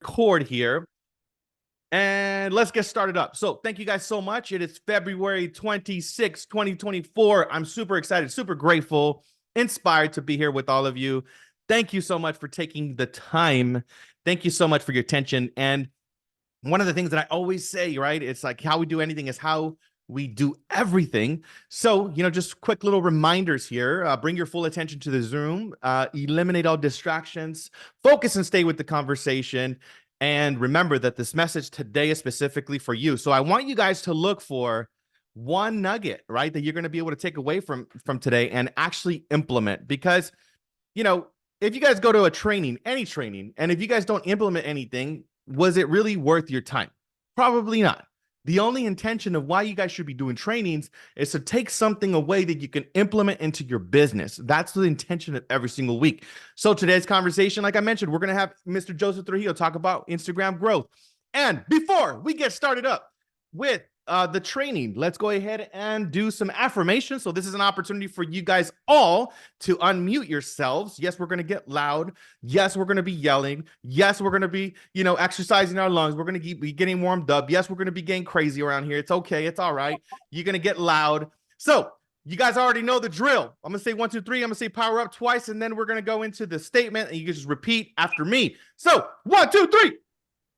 record here and let's get started up. So thank you guys so much. It is February 26, 2024. I'm super excited, super grateful, inspired to be here with all of you. Thank you so much for taking the time. Thank you so much for your attention. And one of the things that I always say, right, it's like how we do anything is how we do everything. So, just quick little reminders here. Bring your full attention to the Zoom, eliminate all distractions, focus and stay with the conversation. And remember that this message today is specifically for you. So I want you guys to look for one nugget, right, that you're going to be able to take away from today and actually implement. Because, if you guys go to a training, any training, and if you guys don't implement anything, was it really worth your time? Probably not. The only intention of why you guys should be doing trainings is to take something away that you can implement into your business. That's the intention of every single week. So today's conversation, like I mentioned, we're going to have Mr. Joseph Trujillo talk about Instagram growth. And before we get started up with the training, let's go ahead and do some affirmations. So this is an opportunity for you guys all to unmute yourselves. Yes, we're going to get loud. Yes, we're going to be yelling. Yes, we're going to be, exercising our lungs. We're going to be getting warmed up. Yes, we're going to be getting crazy around here. It's okay. It's all right. You're going to get loud. So you guys already know the drill. I'm going to say 1, 2, 3. I'm going to say power up twice, and then we're going to go into the statement, and you can just repeat after me. So 1, 2, 3.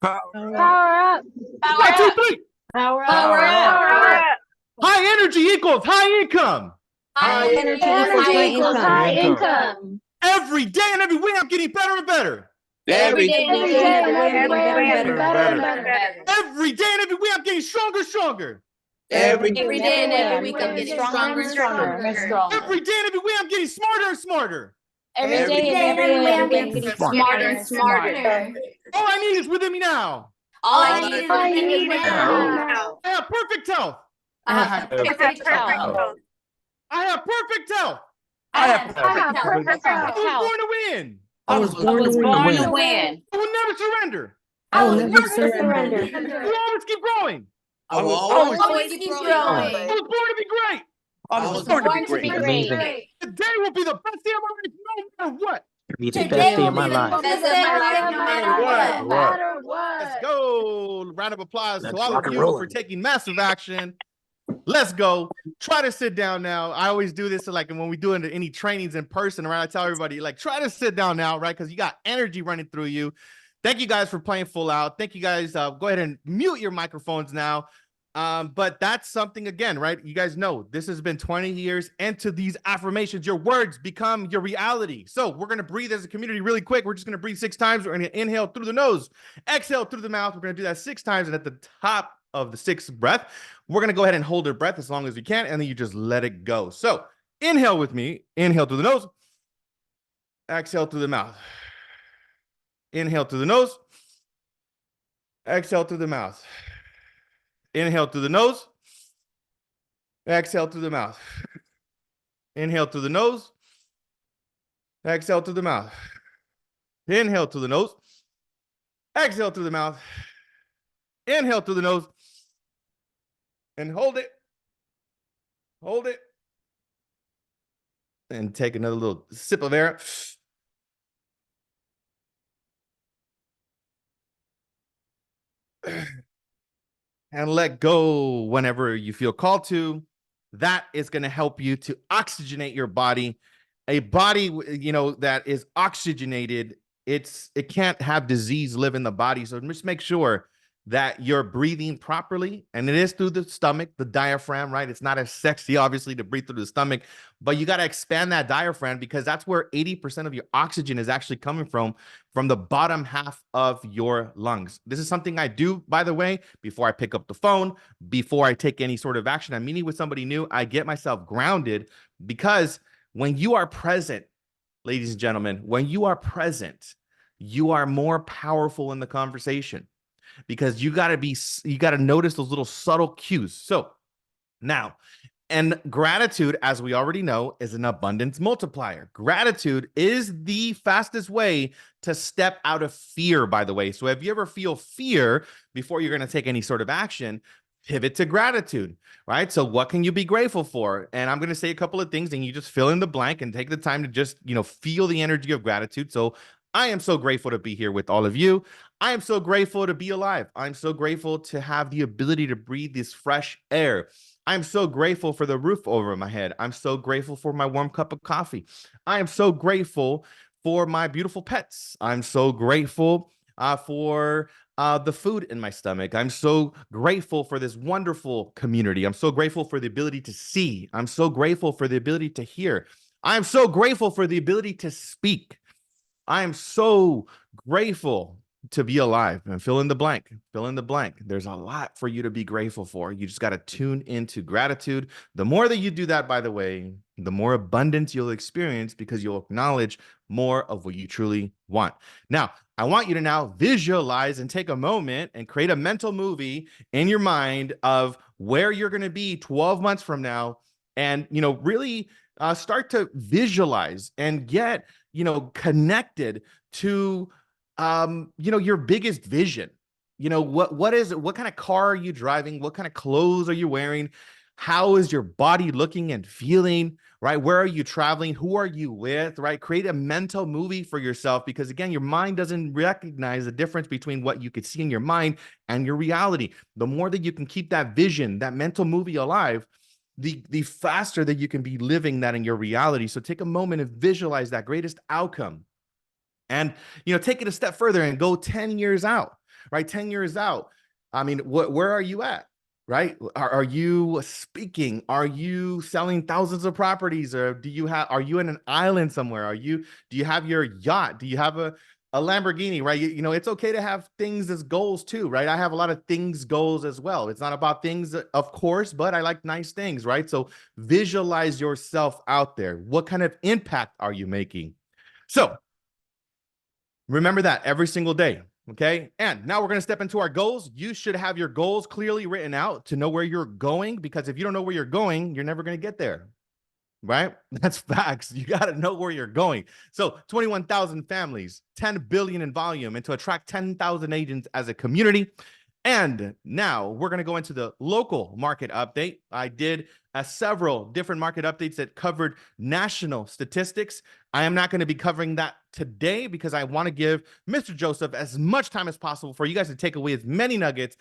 Power up. Power up. 1, 2, 3. Power up. Power Power up. High energy equals high income. High energy equals high income. Every day and every week, I'm getting better and better. Every Every day and every way, better and better. Every day and every week, I'm getting stronger, stronger. Every Every day and every week, I'm getting stronger and stronger. Every day and every week, I'm getting smarter and smarter. Every day and every way, I'm getting smarter and smarter. All I need is within me now. All I need is within me now. I have perfect health. I have perfect health. I have perfect health. I have perfect I was health. born to win. I was born to win. I will never surrender. I will never surrender. I will always keep growing. I will Always keep growing. I was born to be great. I was born to be Born to be great. great. Today will be the best day of my life, no matter what. Be the Today best day will of be my the life. best day of my life, no matter what. No matter what. Let's go. Round of applause Let's to all rock of and you roll. for taking massive action. Let's go. Try to sit down now. I always do this like when we do any trainings in person, right? I tell everybody, like, try to sit down now, right? Because you got energy running through you. Thank you guys for playing full out. Thank you guys. Go ahead and mute your microphones now. But that's something, again, right? You guys know this has been 20 years into these affirmations. Your words become your reality. So we're going to breathe as a community really quick. We're just going to breathe 6 times. We're going to inhale through the nose, exhale through the mouth. We're going to do that 6 times. And at the top of the 6th breath, we're going to go ahead and hold our breath as long as we can. And then you just let it go. So inhale with me. Inhale through the nose. Exhale through the mouth. Inhale through the nose. Exhale through the mouth. Inhale through the nose. Exhale through the mouth. Inhale through the nose. Exhale through the mouth. Inhale through the nose. Exhale through the mouth. Inhale through the nose. And hold it. Hold it. And take another little sip of air. And let go whenever you feel called to. That is going to help you to oxygenate your body. A body, that is oxygenated, it can't have disease live in the body. So just make sure that you're breathing properly. And it is through the stomach, the diaphragm, right? It's not as sexy, obviously, to breathe through the stomach, but you got to expand that diaphragm because that's where 80% of your oxygen is actually coming from the bottom half of your lungs. This is something I do, by the way, before I pick up the phone, before I take any sort of action. I'm meeting with somebody new. I get myself grounded because when you are present, ladies and gentlemen, when you are present, you are more powerful in the conversation. Because you got to notice those little subtle cues. So now, and gratitude, as we already know, is an abundance multiplier. Gratitude is the fastest way to step out of fear, by the way. So if you ever feel fear before you're going to take any sort of action, pivot to gratitude, right? So what can you be grateful for? And I'm going to say a couple of things and you just fill in the blank and take the time to just, feel the energy of gratitude. So I am so grateful to be here with all of you. I am so grateful to be alive. I'm so grateful to have the ability to breathe this fresh air. I'm so grateful for the roof over my head. I'm so grateful for my warm cup of coffee. I am so grateful for my beautiful pets. I'm so grateful for the food in my stomach. I'm so grateful for this wonderful community. I'm so grateful for the ability to see. I'm so grateful for the ability to hear. I'm so grateful for the ability to speak. I am so grateful to be alive, and fill in the blank, fill in the blank. There's a lot for you to be grateful for. You just got to tune into gratitude. The more that you do that, by the way, the more abundance you'll experience because you'll acknowledge more of what you truly want. Now, I want you to now visualize and take a moment and create a mental movie in your mind of where you're going to be 12 months from now, and really start to visualize and get connected to your biggest vision. What is it? What kind of car are you driving? What kind of clothes are you wearing? How is your body looking and feeling, right? Where are you traveling? Who are you with, right? Create a mental movie for yourself, because again, your mind doesn't recognize the difference between what you could see in your mind and your reality. The more that you can keep that vision, that mental movie alive, the faster that you can be living that in your reality. So take a moment and visualize that greatest outcome. And take it a step further and go 10 years out, right? 10 years out. I mean, where are you at? Right? Are you speaking? Are you selling thousands of properties? Or are you in an island somewhere? Do you have your yacht? Do you have a Lamborghini, right? It's okay to have things as goals too, right? I have a lot of things goals as well. It's not about things, of course, but I like nice things, right? So visualize yourself out there. What kind of impact are you making? So remember that every single day. Okay. And now we're going to step into our goals. You should have your goals clearly written out to know where you're going, because if you don't know where you're going, you're never going to get there. Right? That's facts. You got to know where you're going. So 21,000 families, 10 billion in volume, and to attract 10,000 agents as a community. And now we're going to go into the local market update. I did several different market updates that covered national statistics. I am not going to be covering that today because I want to give Mr. Joseph as much time as possible for you guys to take away as many nuggets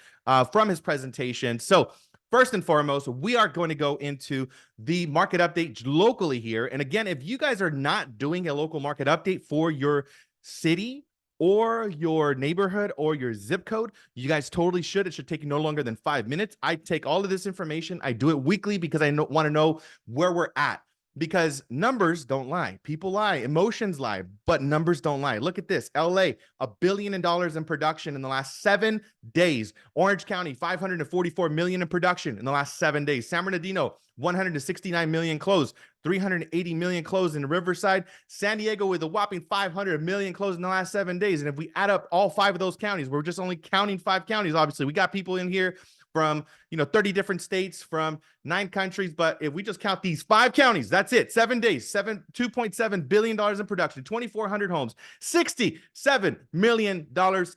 from his presentation. So first and foremost, we are going to go into the market update locally here. And again, if you guys are not doing a local market update for your city or your neighborhood or your zip code, you guys totally should. It should take you no longer than 5 minutes. I take all of this information. I do it weekly because I want to know where we're at, because numbers don't lie. People lie, emotions lie, but numbers don't lie. Look at this. LA, $1 billion in production in the last 7 days. Orange County, 544 million in production in the last 7 days. San Bernardino, 169 million closed, 380 million closed in Riverside. San Diego with a whopping 500 million closed in the last 7 days. And if we add up all 5 of those counties, we're just only counting 5 counties. Obviously, we got people in here from 30 different states, from 9 countries. But if we just count these 5 counties, that's it. 7 days, $2.7 billion in production, 2,400 homes, $67 million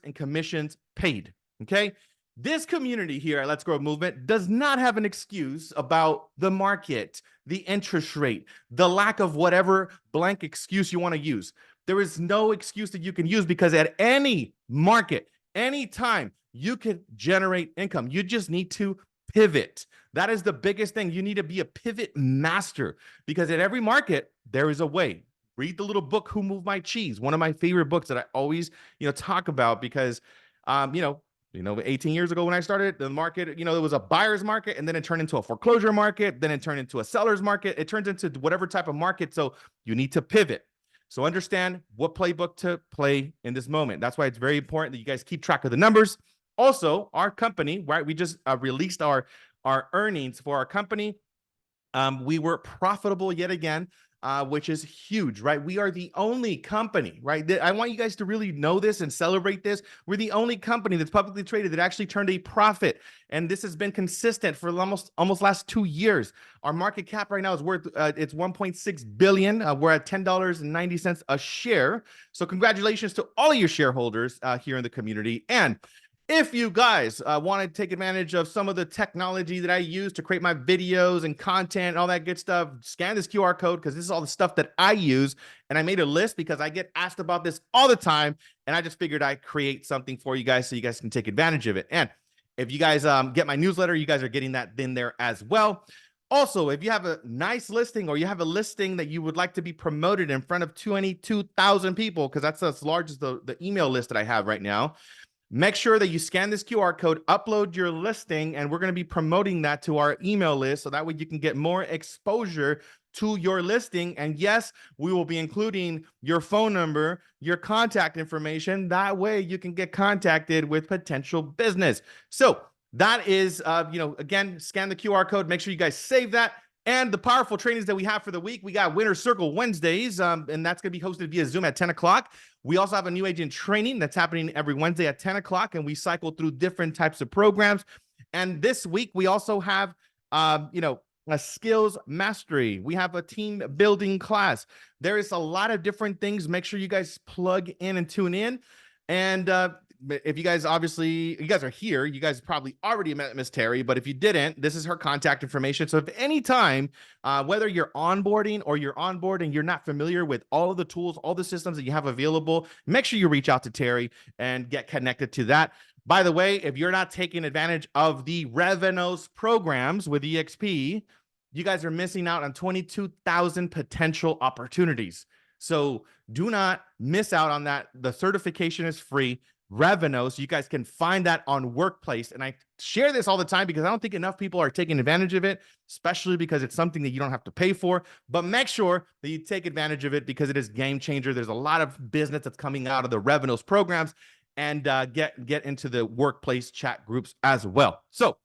in commissions paid. Okay. This community here at Let's Grow Movement does not have an excuse about the market, the interest rate, the lack of whatever blank excuse you want to use. There is no excuse that you can use, because at any market, any time, you can generate income. You just need to pivot. That is the biggest thing. You need to be a pivot master, because at every market, there is a way. Read the little book, Who Moved My Cheese? One of my favorite books that I always, talk about, because, 18 years ago when I started the market, it was a buyer's market, and then it turned into a foreclosure market. Then it turned into a seller's market. It turns into whatever type of market. So you need to pivot. So understand what playbook to play in this moment. That's why it's very important that you guys keep track of the numbers. Also, our company, right? We just released our earnings for our company. We were profitable yet again, which is huge, right? We are the only company, right? I want you guys to really know this and celebrate this. We're the only company that's publicly traded that actually turned a profit. And this has been consistent for almost last 2 years. Our market cap right now is worth, it's 1.6 billion. We're at $10.90 a share. So congratulations to all of your shareholders here in the community. And If you guys want to take advantage of some of the technology that I use to create my videos and content and all that good stuff, scan this QR code because this is all the stuff that I use. And I made a list because I get asked about this all the time. And I just figured I'd create something for you guys so you guys can take advantage of it. And if you guys get my newsletter, you guys are getting that in there as well. Also, if you have a nice listing or you have a listing that you would like to be promoted in front of 22,000 people, because that's as large as the email list that I have right now, make sure that you scan this QR code, upload your listing, and we're going to be promoting that to our email list so that way you can get more exposure to your listing. And yes, we will be including your phone number, your contact information. That way you can get contacted with potential business. So that is, again, scan the QR code. Make sure you guys save that. And the powerful trainings that we have for the week, we got Winner Circle Wednesdays, and that's going to be hosted via Zoom at 10 o'clock. We also have a new agent training that's happening every Wednesday at 10 o'clock, and we cycle through different types of programs. And this week, we also have, a skills mastery. We have a team building class. There is a lot of different things. Make sure you guys plug in and tune in. And if you guys you guys are here, you guys probably already met Miss Terry, but if you didn't, this is her contact information. So if any time, whether you're onboarding or you're on board and you're not familiar with all of the tools, all the systems that you have available, make sure you reach out to Terry and get connected to that. By the way, if you're not taking advantage of the Revenos programs with EXP, you guys are missing out on 22,000 potential opportunities. So do not miss out on that. The certification is free. Revenos, you guys can find that on Workplace. And I share this all the time because I don't think enough people are taking advantage of it, especially because it's something that you don't have to pay for. But make sure that you take advantage of it because it is game changer. There's a lot of business that's coming out of the Revenos programs, and get into the Workplace chat groups as well. So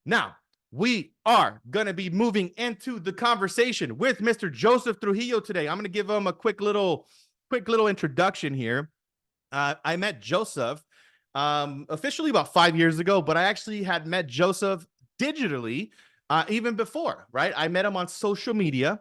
now we are going to be moving into the conversation with Mr. Joseph Trujillo today. I'm going to give him a quick little introduction here. I met Joseph officially about 5 years ago, but I actually had met Joseph digitally even before, right? I met him on social media.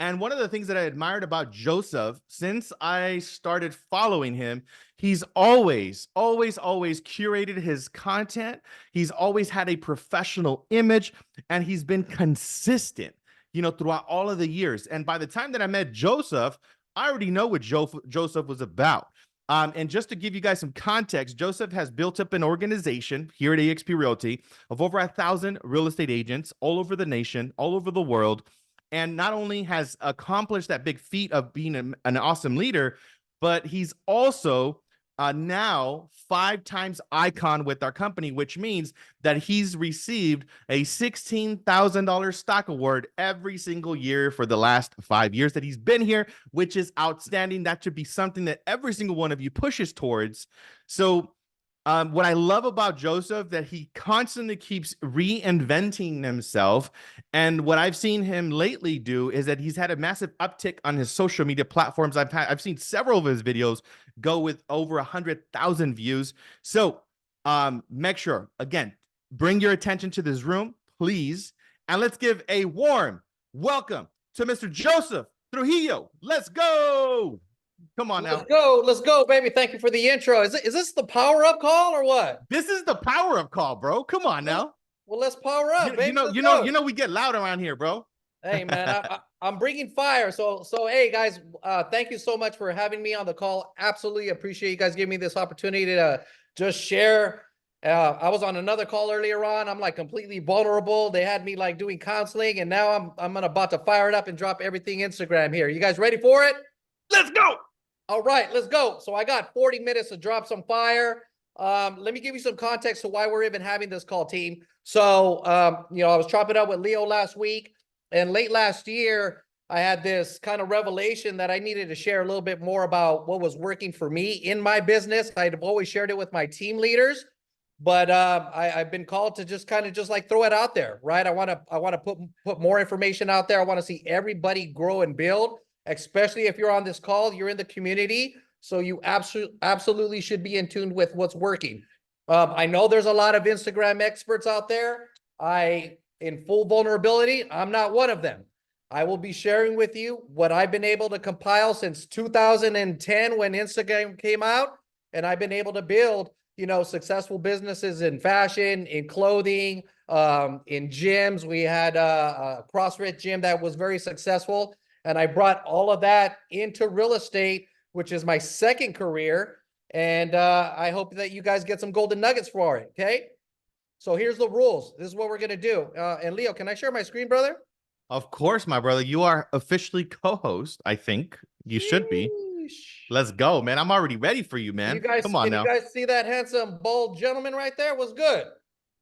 And one of the things that I admired about Joseph since I started following him, he's always curated his content. He's always had a professional image, and he's been consistent, throughout all of the years. And by the time that I met Joseph, I already know what Joseph was about. And just to give you guys some context, Joseph has built up an organization here at eXp Realty of over 1,000 real estate agents all over the nation, all over the world. And not only has accomplished that big feat of being an awesome leader, but he's also now 5 times icon with our company, which means that he's received a $16,000 stock award every single year for the last 5 years that he's been here, which is outstanding. That should be something that every single one of you pushes towards. So what I love about Joseph, that he constantly keeps reinventing himself. And what I've seen him lately do is that he's had a massive uptick on his social media platforms. I've seen several of his videos go with over 100,000 views. So make sure, again, bring your attention to this room, please. And let's give a warm welcome to Mr. Joseph Trujillo. Let's go. Come on now. Let's go, baby. Thank you for the intro. Is this the power up call or what? This is the power up call, bro. Come on now. Well, let's power up, baby. You know, we get loud around here, bro. Hey, man, I'm bringing fire. So, hey, guys, thank you so much for having me on the call. Absolutely appreciate you guys giving me this opportunity to just share. I was on another call earlier on. I'm like completely vulnerable. They had me like doing counseling, and now I'm about to fire it up and drop everything Instagram here. You guys ready for it? Let's go. All right, let's go. So I got 40 minutes to drop some fire. Let me give you some context to why we're even having this call, team. So, I was chopping up with Leo last week, and late last year, I had this kind of revelation that I needed to share a little bit more about what was working for me in my business. I've always shared it with my team leaders, but I've been called to just kind of just like throw it out there, right? I want to put more information out there. I want to see everybody grow and build. Especially if you're on this call, you're in the community, so you absolutely should be in tune with what's working. I know there's a lot of Instagram experts out there. In full vulnerability, I'm not one of them. I will be sharing with you what I've been able to compile since 2010 when Instagram came out, and I've been able to build, successful businesses in fashion, in clothing, in gyms. We had a CrossFit gym that was very successful. And I brought all of that into real estate, which is my second career. And I hope that you guys get some golden nuggets for it. Okay. So here's the rules. This is what we're going to do. And Leo, can I share my screen, brother? Of course, my brother. You are officially co-host. I think you should be. Sheesh. Let's go, man. I'm already ready for you, man. You guys, Come on can now. you guys see that handsome, bald gentleman right there? Was good.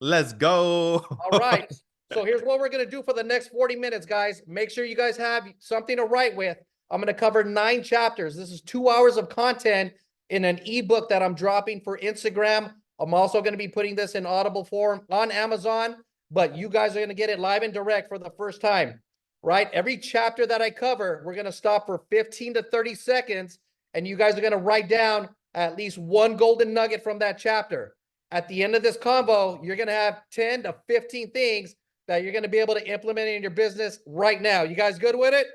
Let's go. All right. So here's what we're going to do for the next 40 minutes, guys. Make sure you guys have something to write with. I'm going to cover 9 chapters. This is 2 hours of content in an ebook that I'm dropping for Instagram. I'm also going to be putting this in Audible form on Amazon, but you guys are going to get it live and direct for the first time, right? Every chapter that I cover, we're going to stop for 15 to 30 seconds, and you guys are going to write down at least one golden nugget from that chapter. At the end of this combo, you're going to have 10 to 15 things that you're going to be able to implement in your business right now. You guys good with it?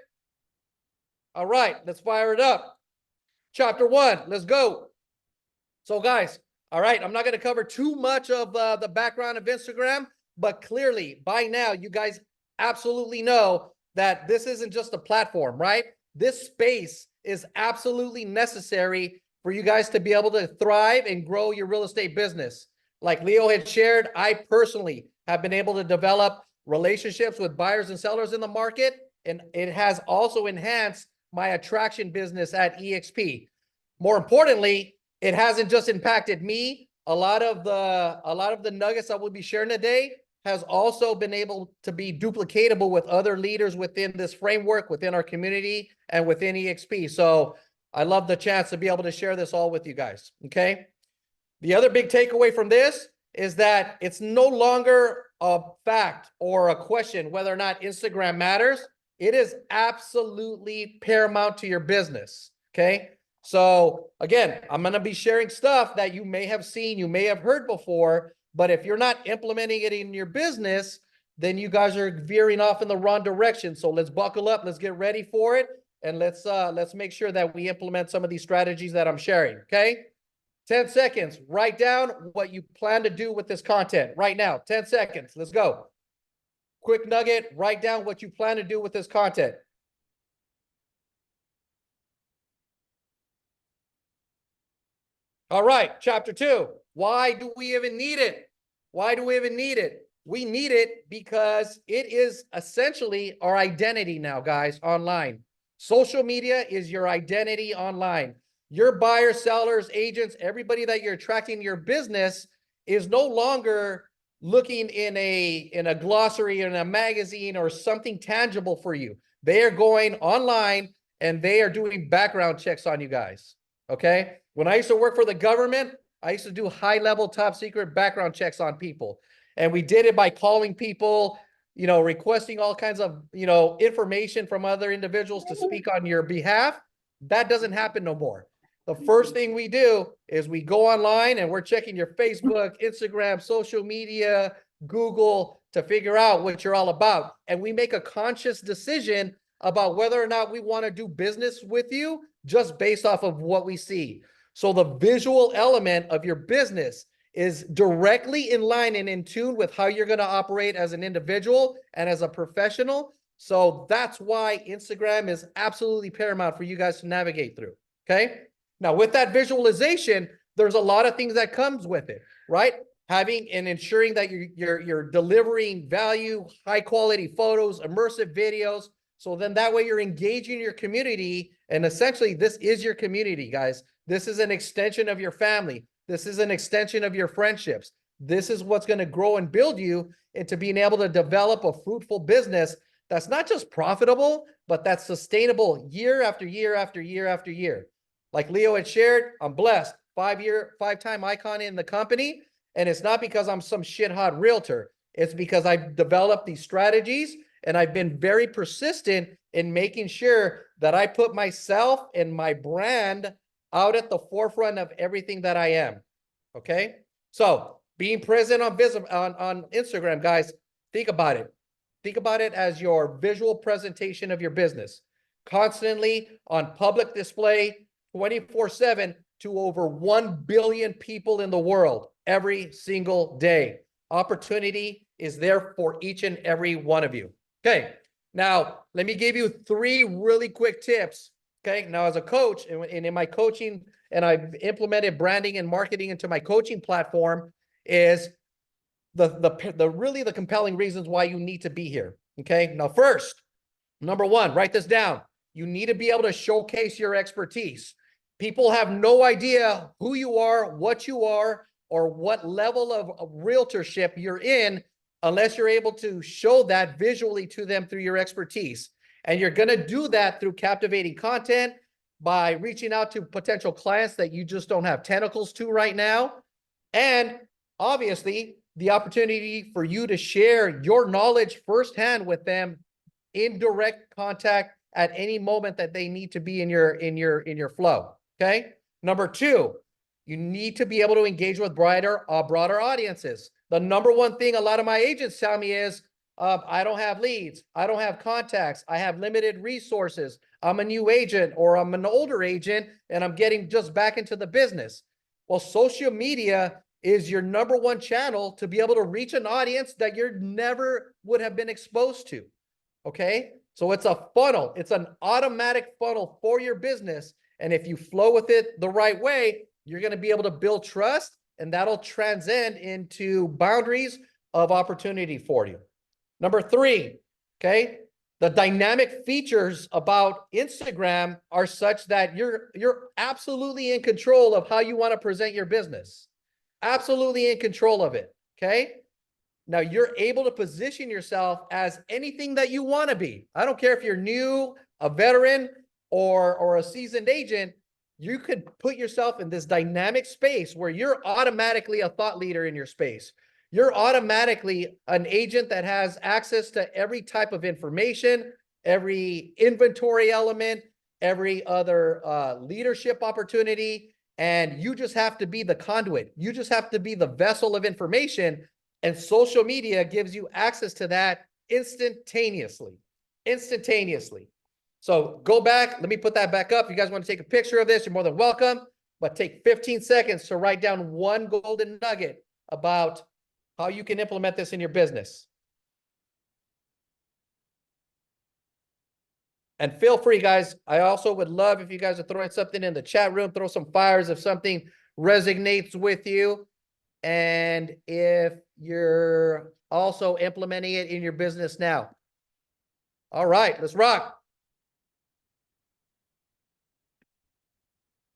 All right, let's fire it up. Chapter 1, let's go. So guys, all right, I'm not going to cover too much of the background of Instagram, but clearly by now you guys absolutely know that this isn't just a platform, right? This space is absolutely necessary for you guys to be able to thrive and grow your real estate business. Like Leo had shared, I personally have been able to develop relationships with buyers and sellers in the market, and it has also enhanced my attraction business at EXP. More importantly, it hasn't just impacted me. A lot of the nuggets I will be sharing today has also been able to be duplicatable with other leaders within this framework, within our community, and within EXP. So I love the chance to be able to share this all with you guys. Okay. The other big takeaway from this is that it's no longer a fact or a question whether or not Instagram matters. It is absolutely paramount to your business. Okay. So again, I'm going to be sharing stuff that you may have seen, you may have heard before, but if you're not implementing it in your business, then you guys are veering off in the wrong direction. So let's buckle up, let's get ready for it, and let's make sure that we implement some of these strategies that I'm sharing. Okay. 10 seconds. Write down what you plan to do with this content right now. 10 seconds. Let's go. Quick nugget. Write down what you plan to do with this content. All right. Chapter 2. Why do we even need it? Why do we even need it? We need it because it is essentially our identity now, guys, online. Social media is your identity online. Your buyers, sellers, agents, everybody that you're attracting to your business is no longer looking in a glossary, in a magazine, or something tangible for you. They are going online and they are doing background checks on you guys. Okay. When I used to work for the government, I used to do high-level, top-secret background checks on people. And we did it by calling people, requesting all kinds of, information from other individuals to speak on your behalf. That doesn't happen no more. The first thing we do is we go online and we're checking your Facebook, Instagram, social media, Google to figure out what you're all about. And we make a conscious decision about whether or not we want to do business with you just based off of what we see. So the visual element of your business is directly in line and in tune with how you're going to operate as an individual and as a professional. So that's why Instagram is absolutely paramount for you guys to navigate through. Okay. Now, with that visualization, there's a lot of things that comes with it, right? Having and ensuring that you're delivering value, high quality photos, immersive videos. So then that way you're engaging your community. And essentially, this is your community, guys. This is an extension of your family. This is an extension of your friendships. This is what's going to grow and build you into being able to develop a fruitful business that's not just profitable, but that's sustainable year after year after year after year. Like Leo had shared, I'm blessed. 5-time icon in the company. And it's not because I'm some shit hot realtor. It's because I've developed these strategies and I've been very persistent in making sure that I put myself and my brand out at the forefront of everything that I am. Okay. So being present on Instagram, guys, think about it. Think about it as your visual presentation of your business, constantly on public display, 24/7 to over 1 billion people in the world every single day. Opportunity is there for each and every one of you. Okay. Now, let me give you 3 really quick tips. Okay. Now, as a coach and in my coaching, and I've implemented branding and marketing into my coaching platform, is the compelling reasons why you need to be here. Okay. Now, first, number 1, write this down. You need to be able to showcase your expertise. People have no idea who you are, what you are, or what level of realtorship you're in unless you're able to show that visually to them through your expertise. And you're going to do that through captivating content, by reaching out to potential clients that you just don't have tentacles to right now. And obviously, the opportunity for you to share your knowledge firsthand with them in direct contact at any moment that they need to be in your flow. Okay. Number 2, you need to be able to engage with broader audiences. The number 1 thing a lot of my agents tell me is, I don't have leads. I don't have contacts. I have limited resources. I'm a new agent, or I'm an older agent and I'm getting just back into the business. Well, social media is your number 1 channel to be able to reach an audience that you never would have been exposed to. Okay. So it's a funnel. It's an automatic funnel for your business. And if you flow with it the right way, you're going to be able to build trust, and that'll transcend into boundaries of opportunity for you. Number 3, okay, the dynamic features about Instagram are such that you're absolutely in control of how you want to present your business. Absolutely in control of it, okay? Now you're able to position yourself as anything that you want to be. I don't care if you're new, a veteran, or a seasoned agent. You could put yourself in this dynamic space where you're automatically a thought leader in your space. You're automatically an agent that has access to every type of information, every inventory element, every other leadership opportunity, and you just have to be the conduit. You just have to be the vessel of information, and social media gives you access to that instantaneously. Instantaneously. So go back. Let me put that back up. If you guys want to take a picture of this, you're more than welcome. But take 15 seconds to write down 1 golden nugget about how you can implement this in your business. And feel free, guys. I also would love if you guys are throwing something in the chat room, throw some fires if something resonates with you. And if you're also implementing it in your business now. All right, let's rock.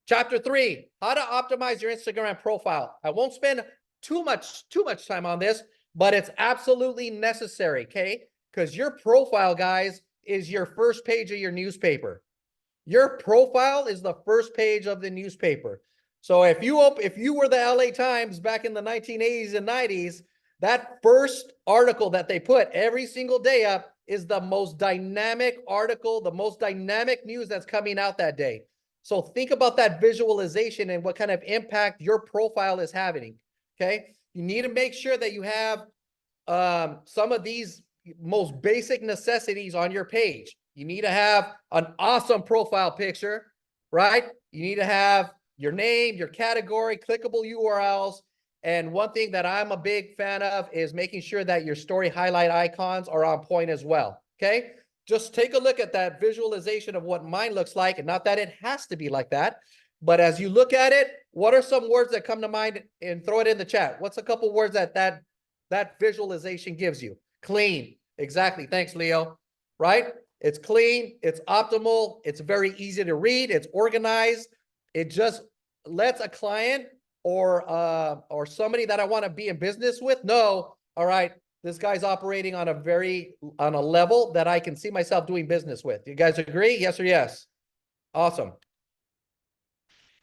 Chapter 3, how to optimize your Instagram profile. I won't spend too much time on this, but it's absolutely necessary, okay? Because your profile, guys, is your first page of your newspaper. Your profile is the first page of the newspaper. So if you were the LA Times back in the 1980s and 90s, that first article that they put every single day up is the most dynamic article, the most dynamic news that's coming out that day. So think about that visualization and what kind of impact your profile is having, okay? You need to make sure that you have some of these most basic necessities on your page. You need to have an awesome profile picture, right? You need to have your name, your category, clickable URLs. And one thing that I'm a big fan of is making sure that your story highlight icons are on point as well, okay? Just take a look at that visualization of what mine looks like, and not that it has to be like that, but as you look at it, what are some words that come to mind, and throw it in the chat. What's a couple words that visualization gives you? Clean. Exactly. Thanks, Leo. Right? It's clean. It's optimal. It's very easy to read. It's organized. It just lets a client or somebody that I want to be in business with know, all right, this guy's operating on a level that I can see myself doing business with. You guys agree? Yes or yes? Awesome.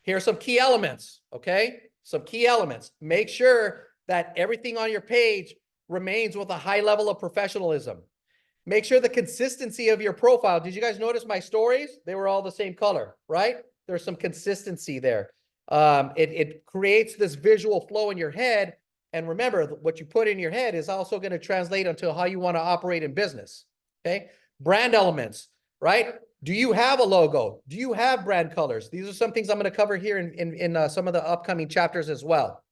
Here are some key elements, okay? Some key elements. Make sure that everything on your page remains with a high level of professionalism. Make sure the consistency of your profile. Did you guys notice my stories? They were all the same color, right? There's some consistency there. It creates this visual flow in your head. And remember, what you put in your head is also going to translate into how you want to operate in business, okay? Brand elements, right? Do you have a logo? Do you have brand colors? These are some things I'm going to cover here in some of the upcoming chapters as well.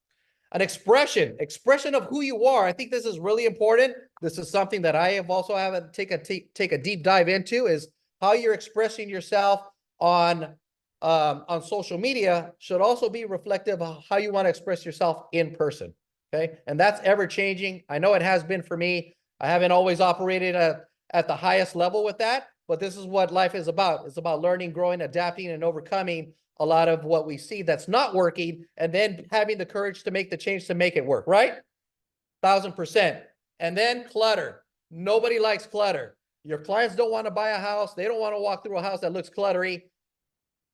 An expression of who you are. I think this is really important. This is something that I have also have to take a deep dive into, is how you're expressing yourself on social media should also be reflective of how you want to express yourself in person. Okay. And that's ever changing. I know it has been for me. I haven't always operated at the highest level with that, but this is what life is about. It's about learning, growing, adapting, and overcoming a lot of what we see that's not working, and then having the courage to make the change to make it work, right? 1000%. And then clutter. Nobody likes clutter. Your clients don't want to buy a house. They don't want to walk through a house that looks cluttery,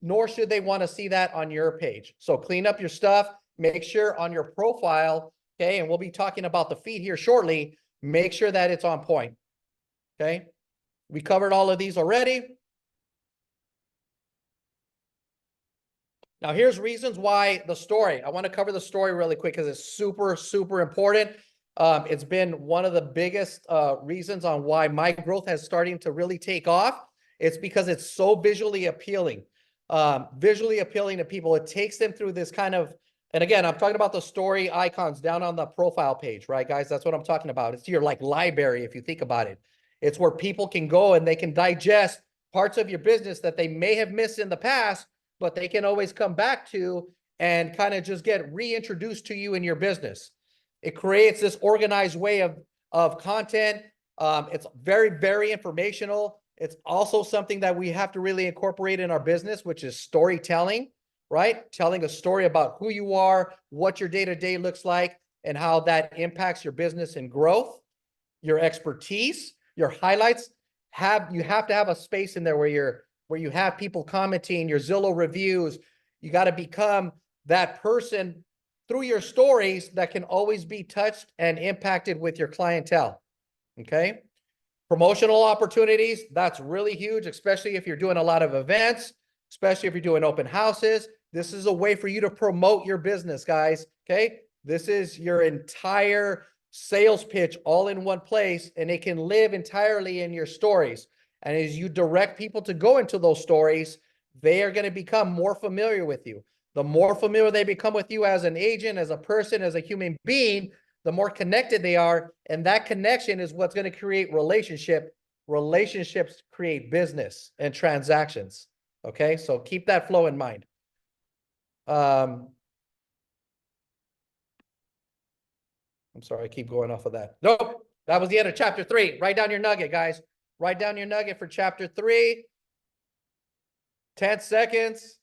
nor should they want to see that on your page. So clean up your stuff. Make sure on your profile, okay, and we'll be talking about the feed here shortly, make sure that it's on point, okay? We covered all of these already. Now, here's reasons why the story. I want to cover the story really quick because it's super, super important. It's been one of the biggest reasons on why my growth has starting to really take off. It's because it's so visually appealing to people. It takes them through this kind of, and again, I'm talking about the story icons down on the profile page, right, guys? That's what I'm talking about. It's your like library, if you think about it. It's where people can go and they can digest parts of your business that they may have missed in the past, but they can always come back to and kind of just get reintroduced to you in your business. It creates this organized way of content. It's very, very informational. It's also something that we have to really incorporate in our business, which is storytelling, right? Telling a story about who you are, what your day-to-day looks like, and how that impacts your business and growth, your expertise, your highlights. You have to have a space in there where you have people commenting, your Zillow reviews. You got to become that person through your stories that can always be touched and impacted with your clientele. Okay. Promotional opportunities. That's really huge, especially if you're doing a lot of events, especially if you're doing open houses. This is a way for you to promote your business, guys. Okay. This is your entire sales pitch all in one place, and it can live entirely in your stories. And as you direct people to go into those stories, they are going to become more familiar with you. The more familiar they become with you as an agent, as a person, as a human being, the more connected they are. And that connection is what's going to create relationship. Relationships create business and transactions. Okay, so keep that flow in mind. I'm sorry, I keep going off of that. Nope, that was the end of chapter 3. Write down your nugget, guys. Write down your nugget for chapter 3. 10 seconds.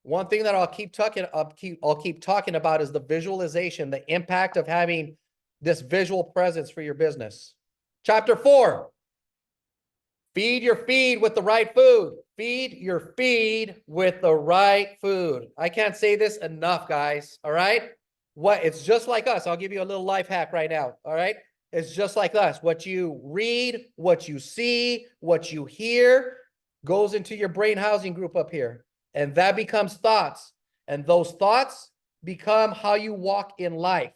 One thing that I'll keep talking about is the visualization, the impact of having this visual presence for your business. Chapter 4. Feed your feed with the right food. Feed your feed with the right food. I can't say this enough, guys. All right. It's just like us. I'll give you a little life hack right now. All right. It's just like us. What you read, what you see, what you hear goes into your brain housing group up here. And that becomes thoughts. And those thoughts become how you walk in life,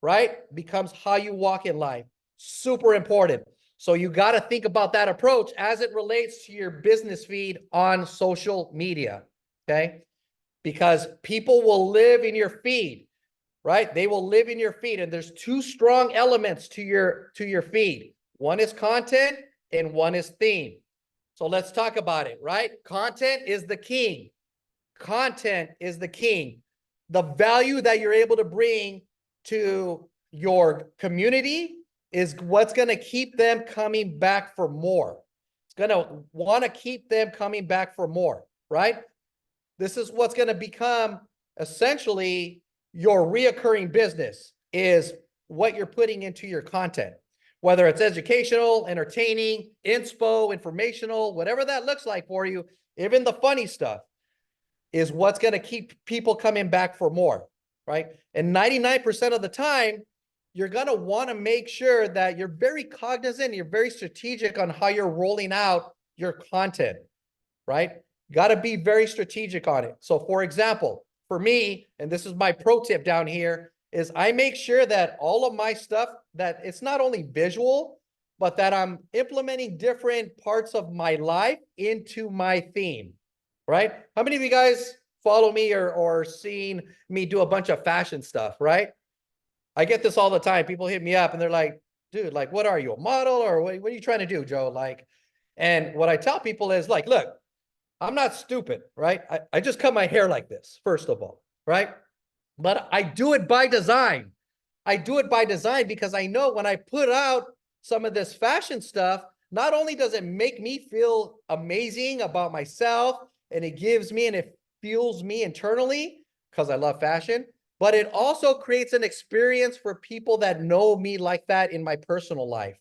right? Becomes how you walk in life. Super important. So you got to think about that approach as it relates to your business feed on social media, okay? Because people will live in your feed, right? They will live in your feed, and there's 2 strong elements to your feed. One is content and one is theme. So let's talk about it, right? Content is the king. Content is the king. The value that you're able to bring to your community is what's going to keep them coming back for more. It's going to want to keep them coming back for more, right? This is what's going to become essentially your reoccurring business, is what you're putting into your content, whether it's educational, entertaining, inspo, informational, whatever that looks like for you. Even the funny stuff is what's going to keep people coming back for more, right? And 99% of the time, you're going to want to make sure that you're very cognizant, you're very strategic on how you're rolling out your content, right? Got to be very strategic on it. So for example, for me, and this is my pro tip down here, is I make sure that all of my stuff, that it's not only visual, but that I'm implementing different parts of my life into my theme, right? How many of you guys follow me or seen me do a bunch of fashion stuff, right? I get this all the time. People hit me up and they're like, dude, like, what are you, a model, or what are you trying to do, Joe? Like, and what I tell people is like, look, I'm not stupid, right? I just cut my hair like this, first of all, right? But I do it by design. I do it by design because I know when I put out some of this fashion stuff, not only does it make me feel amazing about myself and it gives me and it fuels me internally because I love fashion, but it also creates an experience for people that know me like that in my personal life.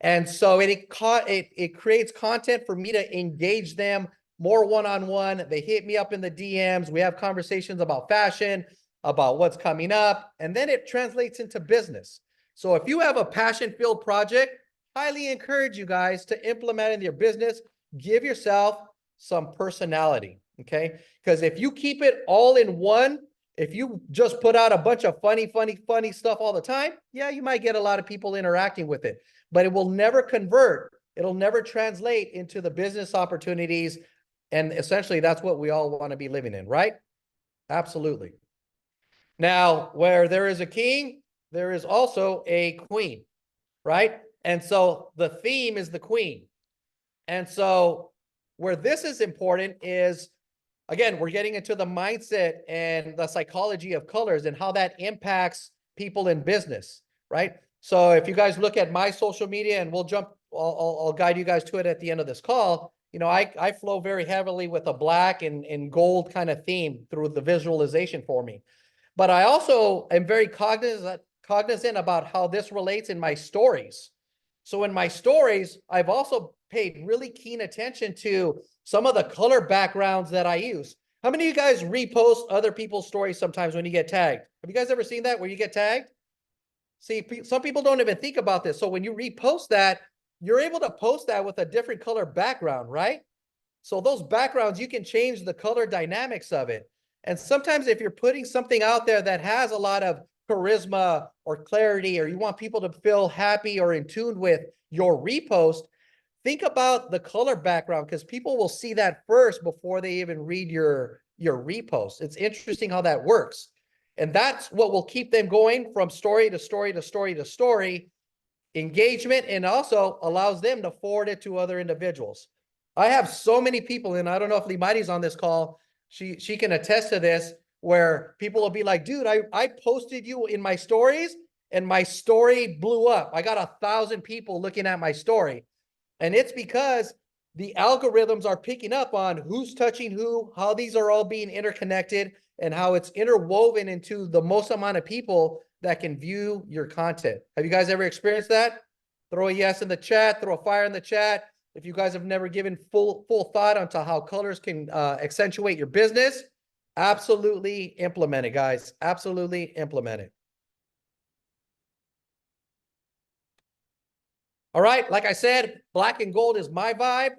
And so it creates content for me to engage them more one-on-one. They hit me up in the DMs. We have conversations about fashion, about what's coming up, and then it translates into business. So if you have a passion-filled project, highly encourage you guys to implement in your business. Give yourself some personality, okay? Because if you keep it all in one, if you just put out a bunch of funny stuff all the time, yeah, you might get a lot of people interacting with it, but it will never convert. It'll never translate into the business opportunities. And essentially, that's what we all want to be living in, right? Absolutely. Now, where there is a king, there is also a queen, right? And so the theme is the queen. And so where this is important is, again, we're getting into the mindset and the psychology of colors and how that impacts people in business, right? So if you guys look at my social media, and I'll guide you guys to it at the end of this call. You know, I flow very heavily with a black and gold kind of theme through the visualization for me. But I also am very cognizant about how this relates in my stories. So in my stories, I've also paid really keen attention to some of the color backgrounds that I use. How many of you guys repost other people's stories sometimes when you get tagged? Have you guys ever seen that where you get tagged? See, some people don't even think about this. So when you repost that, you're able to post that with a different color background, right? So those backgrounds, you can change the color dynamics of it. And sometimes if you're putting something out there that has a lot of charisma or clarity, or you want people to feel happy or in tune with your repost, think about the color background, because people will see that first before they even read your repost. It's interesting how that works. And that's what will keep them going from story to story to story to story, engagement, and also allows them to forward it to other individuals. I have so many people, and I don't know if Limari's on this call. She can attest to this, where people will be like, dude, I posted you in my stories and my story blew up. I got 1,000 people looking at my story. And it's because the algorithms are picking up on who's touching who, how these are all being interconnected, and how it's interwoven into the most amount of people that can view your content. Have you guys ever experienced that? Throw a yes in the chat, throw a fire in the chat. If you guys have never given full thought onto how colors can accentuate your business, absolutely implement it, guys. Absolutely implement it. All right, like I said, black and gold is my vibe.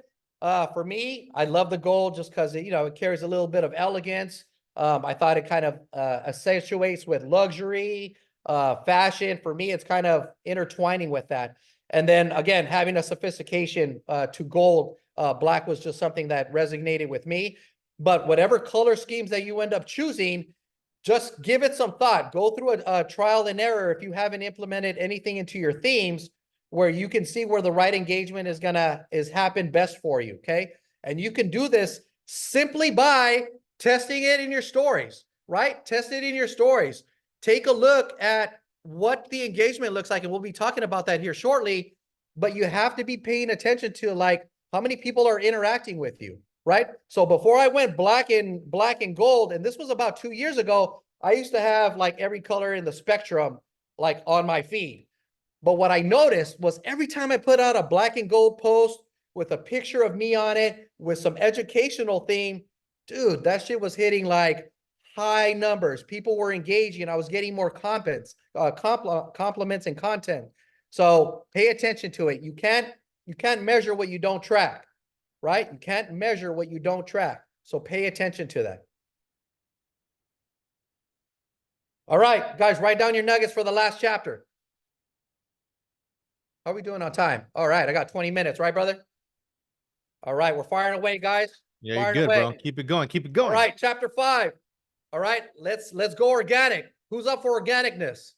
For me, I love the gold just because it carries a little bit of elegance. I thought it kind of accentuates with luxury, fashion. For me, it's kind of intertwining with that. And then again, having a sophistication to gold, black was just something that resonated with me. But whatever color schemes that you end up choosing, just give it some thought. Go through a trial and error if you haven't implemented anything into your themes, where you can see where the right engagement is happen best for you, okay? And you can do this simply by testing it in your stories, right? Test it in your stories. Take a look at what the engagement looks like, and we'll be talking about that here shortly, but you have to be paying attention to like how many people are interacting with you, right? So before I went black and gold, and this was about 2 years ago, I used to have like every color in the spectrum like on my feed. But what I noticed was every time I put out a black and gold post with a picture of me on it with some educational theme, dude, that shit was hitting like high numbers. People were engaging. I was getting more compliments and content. So pay attention to it. You can't measure what you don't track, right? You can't measure what you don't track. So pay attention to that. All right, guys, write down your nuggets for the last chapter. How are we doing on time? All right, I got 20 minutes, right, brother? All right, we're firing away, guys. Yeah, you're Firing good, away. bro. Keep it going. Keep it All going. right, chapter 5. All right, let's go organic. Who's up for organicness?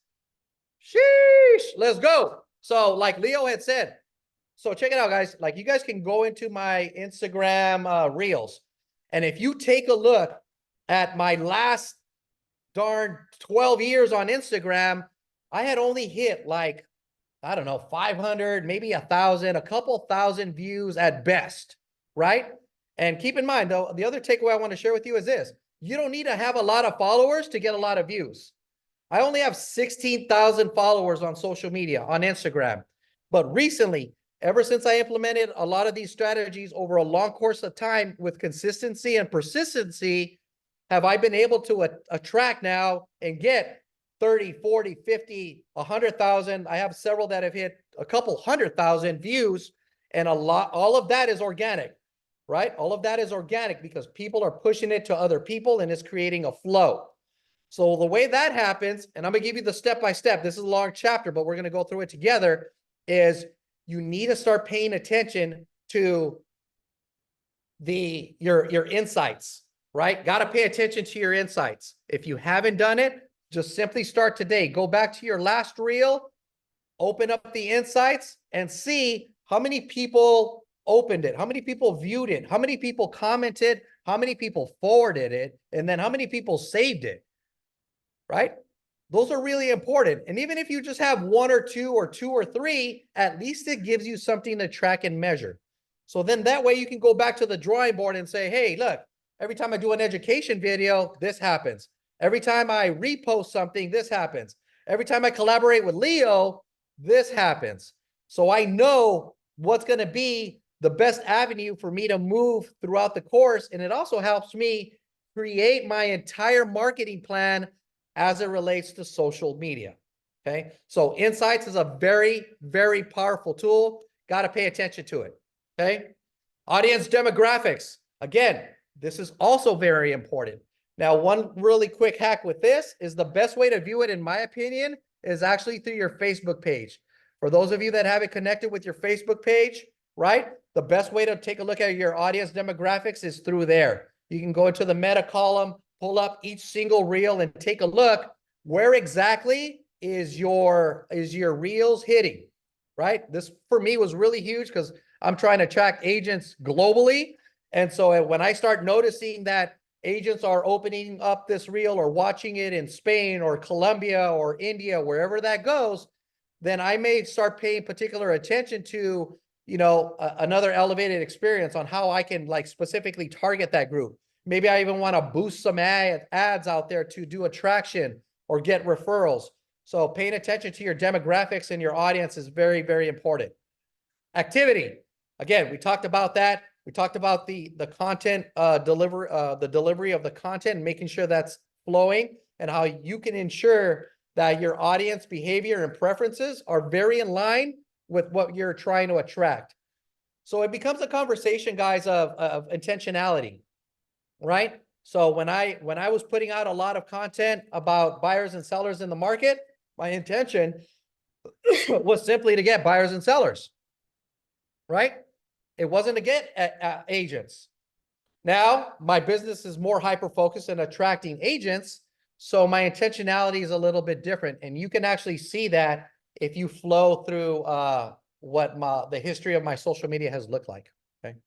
Sheesh, let's go. So, like Leo had said, so check it out, guys. Like, you guys can go into my Instagram reels, and if you take a look at my last darn 12 years on Instagram, I had only hit like, I don't know, 500, maybe 1,000, a couple thousand views at best, right? And keep in mind, though, the other takeaway I want to share with you is this: you don't need to have a lot of followers to get a lot of views. I only have 16,000 followers on social media, on Instagram. But recently, ever since I implemented a lot of these strategies over a long course of time with consistency and persistency, have I been able to attract now and get 30, 40, 50, 100,000. I have several that have hit a couple 100,000 views, and all of that is organic, right? All of that is organic because people are pushing it to other people and it's creating a flow. So the way that happens, and I'm going to give you the step-by-step, this is a long chapter, but we're going to go through it together, is you need to start paying attention to your insights, right? Got to pay attention to your insights. If you haven't done it, just simply start today. Go back to your last reel, open up the insights, and see how many people opened it, how many people viewed it, how many people commented, how many people forwarded it, and then how many people saved it, right? Those are really important. And even if you just have one or two or three, at least it gives you something to track and measure. So then that way you can go back to the drawing board and say, hey, look, every time I do an education video, this happens. Every time I repost something, this happens. Every time I collaborate with Leo, this happens. So I know what's going to be the best avenue for me to move throughout the course. And it also helps me create my entire marketing plan as it relates to social media. Okay. So insights is a very, very powerful tool. Got to pay attention to it. Okay. Audience demographics. Again, this is also very important. Now, one really quick hack with this is the best way to view it, in my opinion, is actually through your Facebook page. For those of you that haven't connected with your Facebook page, right? The best way to take a look at your audience demographics is through there. You can go into the meta column, pull up each single reel and take a look where exactly is your reels hitting, right? This for me was really huge because I'm trying to track agents globally. And so when I start noticing that agents are opening up this reel or watching it in Spain or Colombia or India, wherever that goes, then I may start paying particular attention to, another elevated experience on how I can like specifically target that group. Maybe I even want to boost some ads out there to do attraction or get referrals. So paying attention to your demographics and your audience is very, very important. Activity. Again, we talked about that. We talked about the content the delivery of the content and making sure that's flowing and how you can ensure that your audience behavior and preferences are very in line with what you're trying to attract. So it becomes a conversation, guys, of intentionality, right? So when I was putting out a lot of content about buyers and sellers in the market, my intention was simply to get buyers and sellers, right? It wasn't to get agents. Now, my business is more hyper-focused on attracting agents, so my intentionality is a little bit different. And you can actually see that if you flow through the history of my social media has looked like, okay?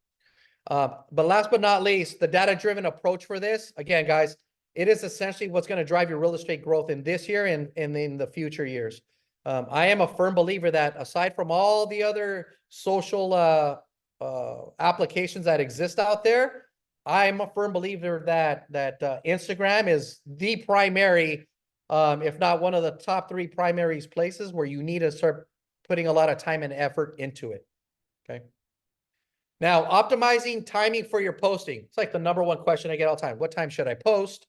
But last but not least, the data-driven approach for this, again, guys, it is essentially what's going to drive your real estate growth in this year and in the future years. I am a firm believer that aside from all the other social applications that exist out there, I'm a firm believer that Instagram is the primary, if not one of the top 3 primary places where you need to start putting a lot of time and effort into it. Okay. Now, optimizing timing for your posting. It's like the #1 question I get all the time. What time should I post?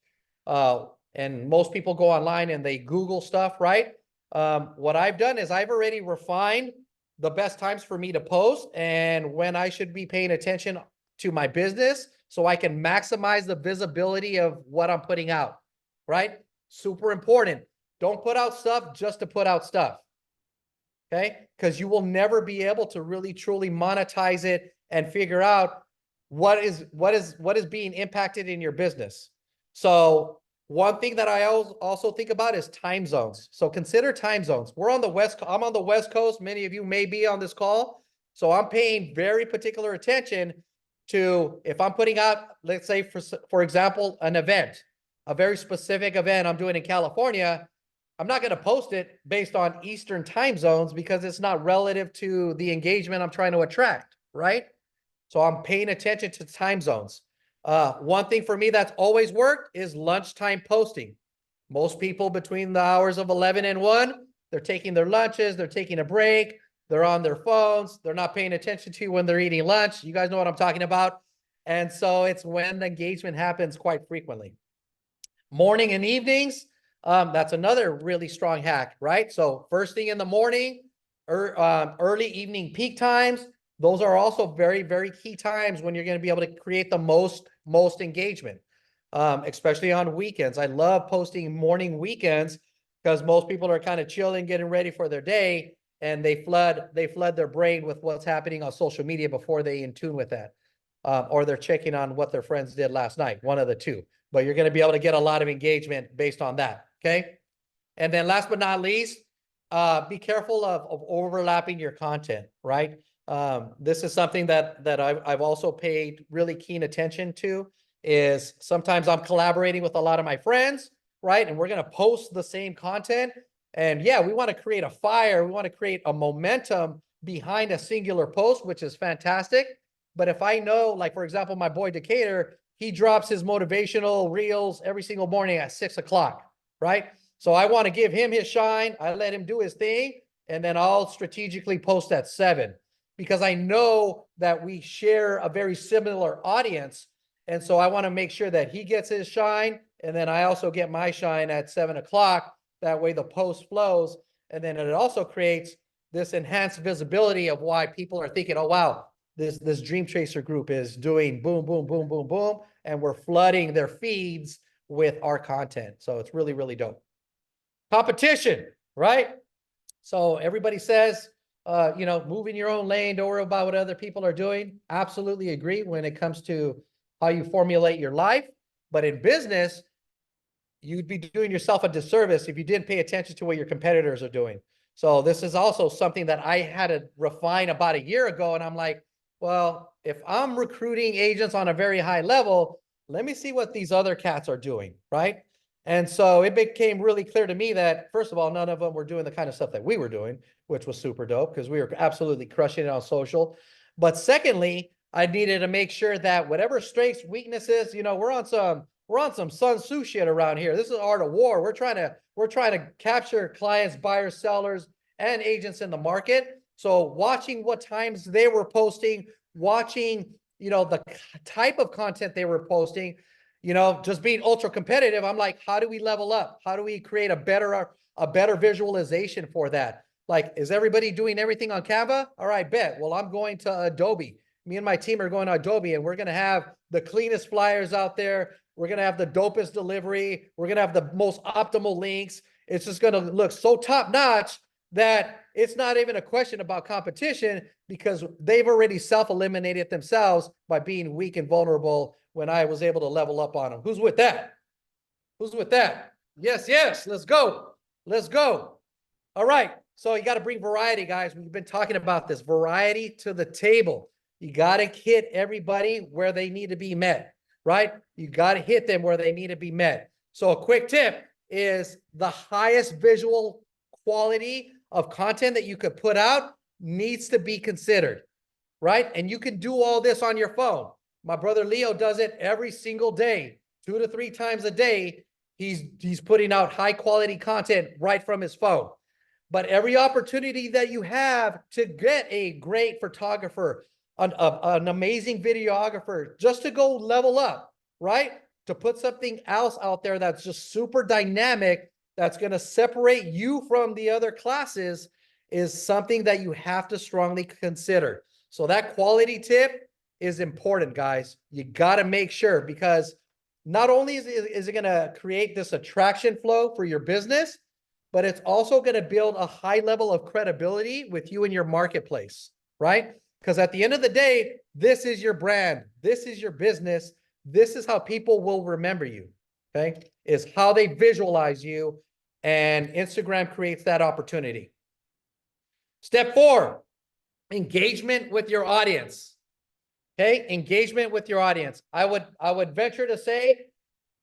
And most people go online and they Google stuff, right? What I've done is I've already refined the best times for me to post and when I should be paying attention to my business so I can maximize the visibility of what I'm putting out, right? Super important. Don't put out stuff just to put out stuff. Okay. Because you will never be able to really truly monetize it and figure out what is being impacted in your business. So one thing that I also think about is time zones. So consider time zones. I'm on the West Coast. Many of you may be on this call. So I'm paying very particular attention to if I'm putting out, let's say for example, an event, a very specific event I'm doing in California. I'm not going to post it based on Eastern time zones because it's not relative to the engagement I'm trying to attract, right? So I'm paying attention to time zones. One thing for me that's always worked is lunchtime posting. Most people between the hours of 11 and 1, they're taking their lunches, they're taking a break, they're on their phones, they're not paying attention to you when they're eating lunch. You guys know what I'm talking about. And so it's when the engagement happens quite frequently. Morning and evenings, that's another really strong hack, right? So first thing in the morning, early evening peak times, those are also very, very key times when you're going to be able to create the most engagement, especially on weekends. I love posting morning weekends because most people are kind of chilling, getting ready for their day, and they flood their brain with what's happening on social media before they in tune with that, or they're checking on what their friends did last night, one of the two. But you're going to be able to get a lot of engagement based on that, okay? And then last but not least, be careful of overlapping your content, right? This is something that I've also paid really keen attention to is sometimes I'm collaborating with a lot of my friends, right? And we're going to post the same content. And yeah, we want to create a fire. We want to create a momentum behind a singular post, which is fantastic. But if I know, like, for example, my boy Decatur, he drops his motivational reels every single morning at 6 o'clock, right? So I want to give him his shine. I let him do his thing. And then I'll strategically post at 7 because I know that we share a very similar audience. And so I want to make sure that he gets his shine. And then I also get my shine at 7 o'clock. That way the post flows. And then it also creates this enhanced visibility of why people are thinking, oh, wow, this Dream Chaser group is doing boom, boom, boom, boom, boom. And we're flooding their feeds with our content. So it's really, really dope. Competition, right? So everybody says, move in your own lane, don't worry about what other people are doing. Absolutely agree when it comes to how you formulate your life. But in business, you'd be doing yourself a disservice if you didn't pay attention to what your competitors are doing. So this is also something that I had to refine about a year ago. And I'm like, well, if I'm recruiting agents on a very high level, let me see what these other cats are doing, right? And so it became really clear to me that, first of all, none of them were doing the kind of stuff that we were doing, which was super dope because we were absolutely crushing it on social. But secondly, I needed to make sure that whatever strengths, weaknesses, we're on some Sun Tzu shit around here. This is art of war. We're trying to capture clients, buyers, sellers, and agents in the market. So watching what times they were posting, watching, the type of content they were posting, just being ultra competitive. I'm like, how do we level up? How do we create a better visualization for that? Like, is everybody doing everything on Canva? All right, bet. Well, I'm going to Adobe. Me and my team are going to Adobe, and we're going to have the cleanest flyers out there. We're going to have the dopest delivery. We're going to have the most optimal links. It's just going to look so top notch that it's not even a question about competition because they've already self-eliminated themselves by being weak and vulnerable when I was able to level up on them. Who's with that? Who's with that? Yes, yes. Let's go. Let's go. All right. So you got to bring variety, guys. We've been talking about this variety to the table. You got to hit everybody where they need to be met, right? You got to hit them where they need to be met. So a quick tip is the highest visual quality of content that you could put out needs to be considered, right? And you can do all this on your phone. My brother Leo does it every single day, 2 to 3 times a day. He's putting out high quality content right from his phone. But every opportunity that you have to get a great photographer, an amazing videographer, just to go level up, right? To put something else out there that's just super dynamic, that's going to separate you from the other classes is something that you have to strongly consider. So that quality tip is important, guys. You got to make sure because not only is it going to create this attraction flow for your business, but it's also going to build a high level of credibility with you in your marketplace, right? Because at the end of the day, this is your brand. This is your business. This is how people will remember you, okay? Is how they visualize you, and Instagram creates that opportunity. Step 4, engagement with your audience. Okay, engagement with your audience. I would venture to say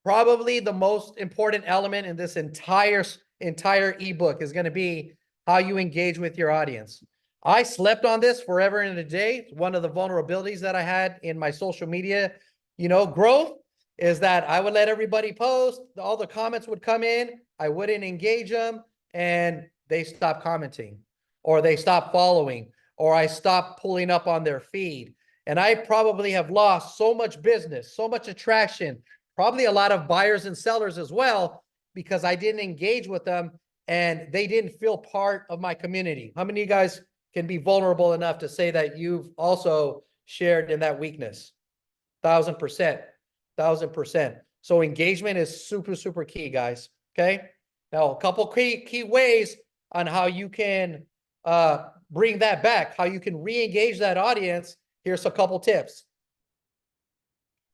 probably the most important element in this entire ebook is going to be how you engage with your audience. I slept on this forever and a day. One of the vulnerabilities that I had in my social media, growth, is that I would let everybody post, all the comments would come in, I wouldn't engage them, and they stopped commenting, or they stopped following, or I stopped pulling up on their feed. And I probably have lost so much business, so much attraction, probably a lot of buyers and sellers as well, because I didn't engage with them and they didn't feel part of my community. How many of you guys can be vulnerable enough to say that you've also shared in that weakness? 1000%, 1000%. So engagement is super, super key, guys. Okay. Now, a couple key ways on how you can bring that back, how you can re-engage that audience. Here's a couple tips.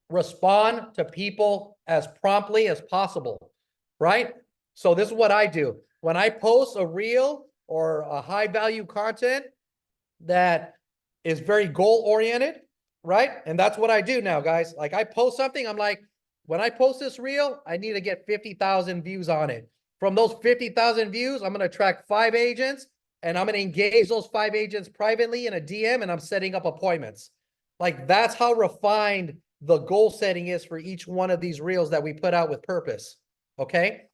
Respond to people as promptly as possible, right? So this is what I do. When I post a reel or a high value content that is very goal oriented, right? And that's what I do now, guys. Like, I post something, I'm like, when I post this reel, I need to get 50,000 views on it. From those 50,000 views, I'm going to attract 5 agents, and I'm going to engage those 5 agents privately in a DM, and I'm setting up appointments. Like, that's how refined the goal setting is for each one of these reels that we put out with purpose. Okay.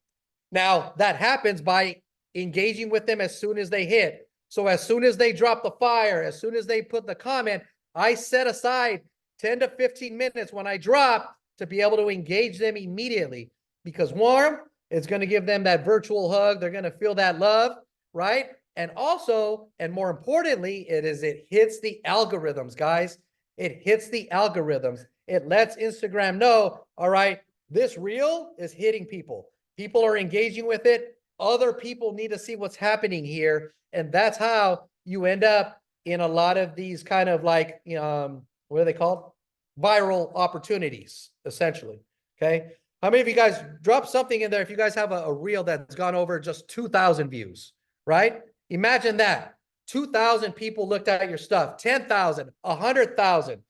Now that happens by engaging with them as soon as they hit. So as soon as they drop the fire, as soon as they put the comment, I set aside 10 to 15 minutes when I drop to be able to engage them immediately, because warm, it's going to give them that virtual hug. They're going to feel that love, right? And also, and more importantly, it hits the algorithms, guys. It hits the algorithms. It lets Instagram know, all right, this reel is hitting people. People are engaging with it. Other people need to see what's happening here. And that's how you end up in a lot of these kind of like, what are they called? Viral opportunities, essentially. Okay. How many of you guys drop something in there if you guys have a reel that's gone over just 2,000 views, right? Imagine that. 2,000 people looked at your stuff, 10,000, 100,000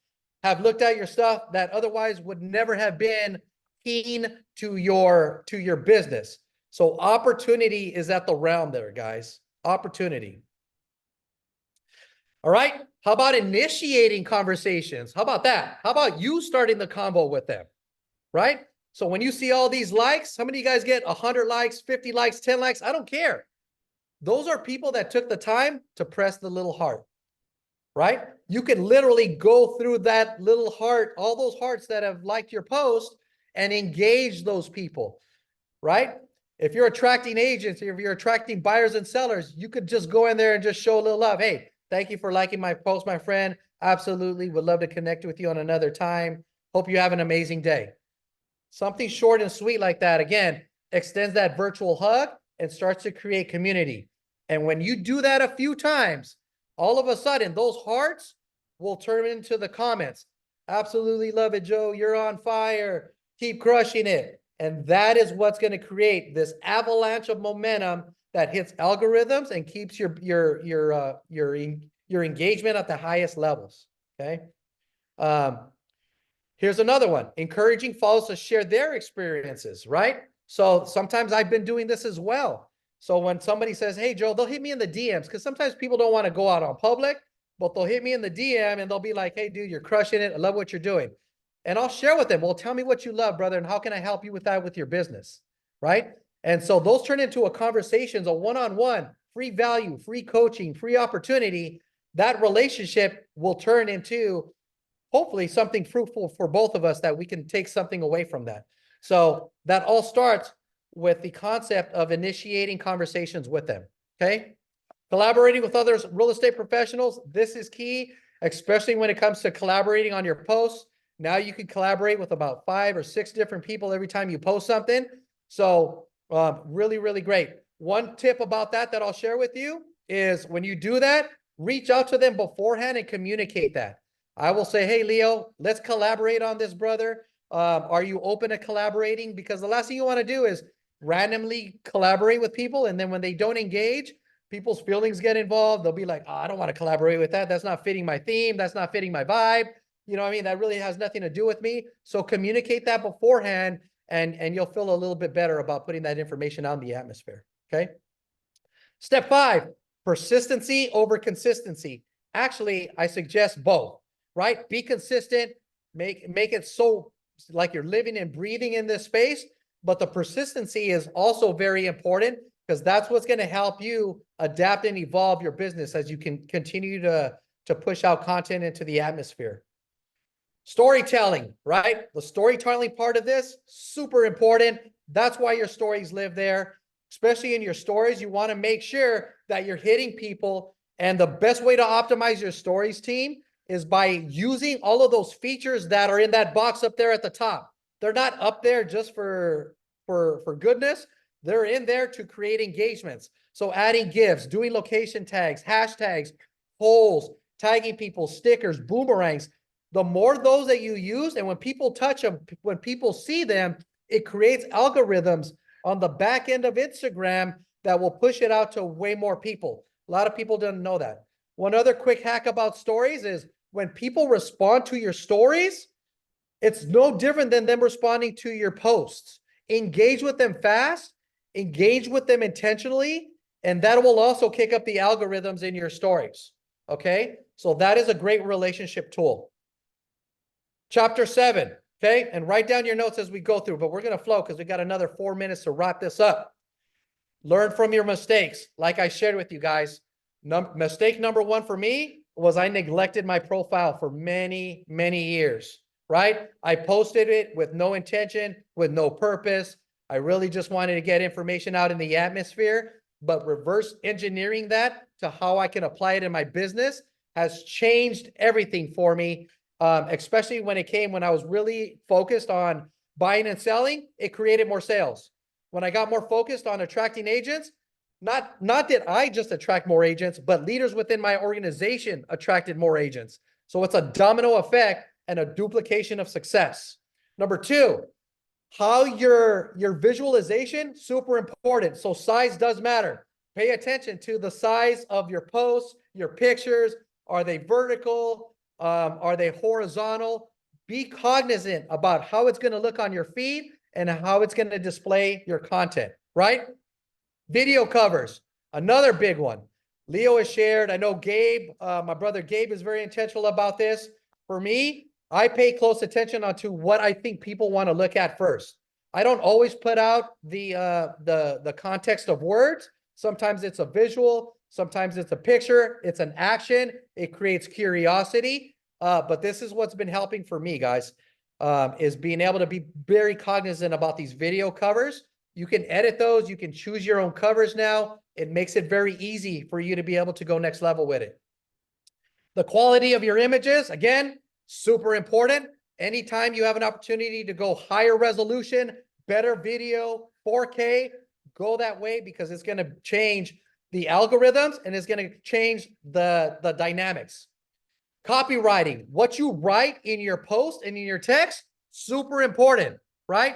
have looked at your stuff that otherwise would never have been keen to your business. So opportunity is at the realm there, guys. Opportunity. All right. How about initiating conversations? How about that? How about you starting the convo with them, right? So when you see all these likes, how many of you guys get 100 likes, 50 likes, 10 likes? I don't care. Those are people that took the time to press the little heart, right? You can literally go through that little heart, all those hearts that have liked your post, and engage those people, right? If you're attracting agents, if you're attracting buyers and sellers, you could just go in there and just show a little love. Hey, thank you for liking my post, my friend. Absolutely. Would love to connect with you on another time. Hope you have an amazing day. Something short and sweet like that, again, extends that virtual hug and starts to create community. And when you do that a few times, all of a sudden, those hearts will turn into the comments. Absolutely love it, Joe. You're on fire. Keep crushing it. And that is what's going to create this avalanche of momentum that hits algorithms and keeps your engagement at the highest levels. Okay. Here's another one. Encouraging followers to share their experiences, right? So sometimes I've been doing this as well. So when somebody says, hey, Joe, they'll hit me in the DMs, because sometimes people don't want to go out on public, but they'll hit me in the DM and they'll be like, hey, dude, you're crushing it. I love what you're doing. And I'll share with them, well, tell me what you love, brother, and how can I help you with that with your business, right? And so those turn into a conversations, a one-on-one, free value, free coaching, free opportunity. That relationship will turn into hopefully something fruitful for both of us, that we can take something away from that. So that all starts with the concept of initiating conversations with them, okay? Collaborating with others, real estate professionals, this is key, especially when it comes to collaborating on your posts. Now you can collaborate with about 5 or 6 different people every time you post something. So really, really great. One tip about that I'll share with you is when you do that, reach out to them beforehand and communicate that. I will say, hey, Leo, let's collaborate on this, brother. Are you open to collaborating? Because the last thing you want to do is randomly collaborate with people. And then when they don't engage, people's feelings get involved. They'll be like, oh, I don't want to collaborate with that. That's not fitting my theme. That's not fitting my vibe. You know what I mean? That really has nothing to do with me. So communicate that beforehand and you'll feel a little bit better about putting that information out in the atmosphere. Okay. Step 5, persistency over consistency. Actually, I suggest both, right? Be consistent, make it so like you're living and breathing in this space, but the persistency is also very important because that's what's going to help you adapt and evolve your business as you can continue to push out content into the atmosphere. Storytelling, right? The storytelling part of this, super important. That's why your stories live there. Especially in your stories, you want to make sure that you're hitting people. And the best way to optimize your stories team is by using all of those features that are in that box up there at the top. They're not up there just for goodness. They're in there to create engagements. So adding GIFs, doing location tags, hashtags, polls, tagging people, stickers, boomerangs. The more those that you use, and when people touch them, when people see them, it creates algorithms on the back end of Instagram that will push it out to way more people. A lot of people don't know that. One other quick hack about stories is when people respond to your stories, it's no different than them responding to your posts. Engage with them fast, engage with them intentionally, and that will also kick up the algorithms in your stories. Okay, so that is a great relationship tool. Chapter 7. Okay, and write down your notes as we go through, but we're going to flow because we got another 4 minutes to wrap this up. Learn from your mistakes. Like I shared with you guys, mistake number 1 for me was I neglected my profile for many, many years, right? I posted it with no intention, with no purpose. I really just wanted to get information out in the atmosphere, but reverse engineering that to how I can apply it in my business has changed everything for me. Especially when I was really focused on buying and selling, it created more sales. When I got more focused on attracting agents, not that I just attract more agents, but leaders within my organization attracted more agents. So it's a domino effect and a duplication of success. Number 2, how your visualization, super important. So size does matter. Pay attention to the size of your posts, your pictures. Are they vertical? Are they horizontal? Be cognizant about how it's going to look on your feed and how it's going to display your content, right? Video covers, another big one. Leo has shared. I know Gabe, my brother Gabe is very intentional about this. For me, I pay close attention onto what I think people want to look at first. I don't always put out the context of words. Sometimes it's a visual. Sometimes it's a picture, it's an action, it creates curiosity. But this is what's been helping for me, guys, is being able to be very cognizant about these video covers. You can edit those, you can choose your own covers now. It makes it very easy for you to be able to go next level with it. The quality of your images, again, super important. Anytime you have an opportunity to go higher resolution, better video, 4K, go that way because it's going to change the algorithms and it's going to change the dynamics. Copywriting, what you write in your post and in your text, super important, right?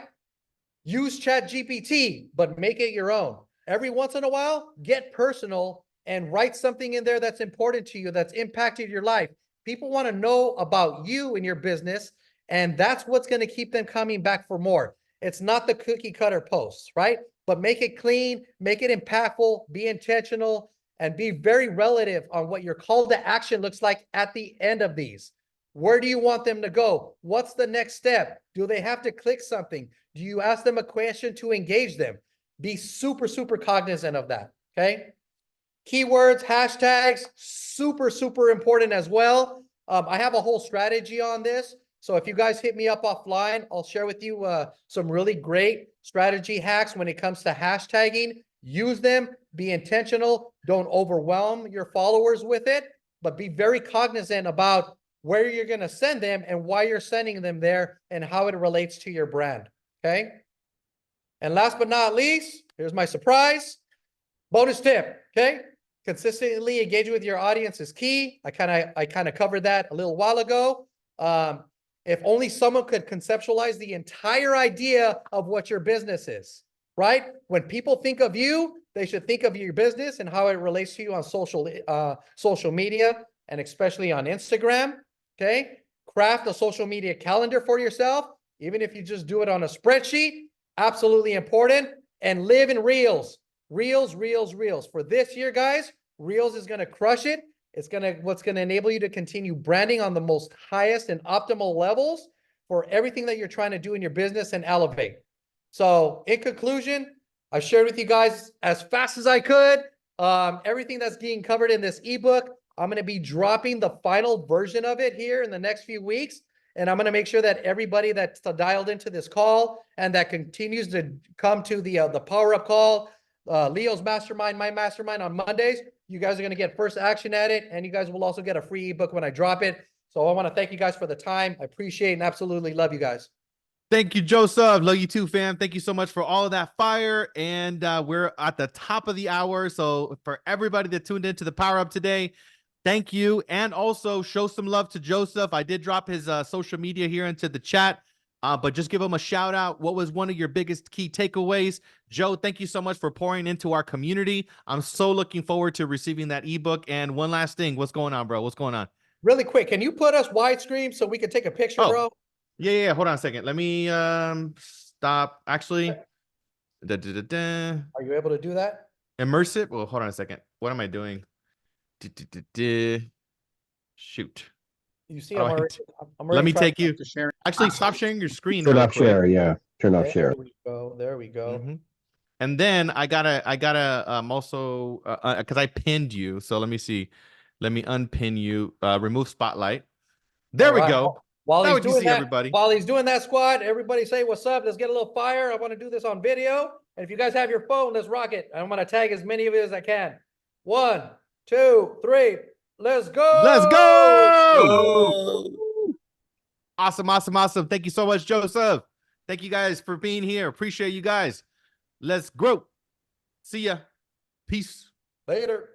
Use ChatGPT, but make it your own. Every once in a while, get personal and write something in there that's important to you, that's impacted your life. People want to know about you and your business, and that's what's going to keep them coming back for more. It's not the cookie cutter posts, right? But make it clean, make it impactful, be intentional, and be very relative on what your call to action looks like at the end of these. Where do you want them to go? What's the next step? Do they have to click something? Do you ask them a question to engage them? Be super, super cognizant of that, okay? Keywords, hashtags, super, super important as well. I have a whole strategy on this. So if you guys hit me up offline, I'll share with you some really great strategy hacks when it comes to hashtagging. Use them, be intentional, don't overwhelm your followers with it, but be very cognizant about where you're going to send them and why you're sending them there and how it relates to your brand, okay? And last but not least, here's my surprise. Bonus tip, okay? Consistently engaging with your audience is key. I kind of covered that a little while ago. If only someone could conceptualize the entire idea of what your business is, right? When people think of you, they should think of your business and how it relates to you on social media, and especially on Instagram, okay? Craft a social media calendar for yourself, even if you just do it on a spreadsheet, absolutely important. And live in Reels. Reels. For this year, guys, Reels is going to crush it. It's what's going to enable you to continue branding on the most highest and optimal levels for everything that you're trying to do in your business and elevate. So in conclusion, I shared with you guys as fast as I could, everything that's being covered in this ebook. I'm going to be dropping the final version of it here in the next few weeks. And I'm going to make sure that everybody that's dialed into this call and that continues to come to the Power Up call, Leo's mastermind, my mastermind on Mondays, you guys are going to get first action at it. And you guys will also get a free ebook when I drop it. So I want to thank you guys for the time. I appreciate and absolutely love you guys. Thank you, Joseph. Love you too, fam. Thank you so much for all of that fire. And we're at the top of the hour. So for everybody that tuned into the Power Up today, thank you. And also show some love to Joseph. I did drop his social media here into the chat, but just give him a shout out. What was one of your biggest key takeaways? Joe, thank you so much for pouring into our community. I'm so looking forward to receiving that ebook. And one last thing. What's going on, bro? What's going on? Really quick, can you put us widescreen so we can take a picture, bro? Yeah. Hold on a second. Let me stop. Actually, Are you able to do that? Immersive. Well, hold on a second. What am I doing? Shoot. You see, How I'm do I already. Let me trying take you. To share. Actually, stop sharing your screen. Turn Real off quick. share, yeah. Turn off share. There we go. There we go. Mhm. And then I gotta also because I pinned you. So let me see. Let me unpin you. Remove spotlight. There All we right. go. While How he's would you doing see that, everybody? while he's doing that, squad, everybody say what's up. Let's get a little fire. I want to do this on video. And if you guys have your phone, let's rock it. I'm going to tag as many of you as I can. 1, 2, 3. Let's go. Let's go. Awesome. Thank you so much, Joseph. Thank you guys for being here. Appreciate you guys. Let's grow. See ya. Peace. Later.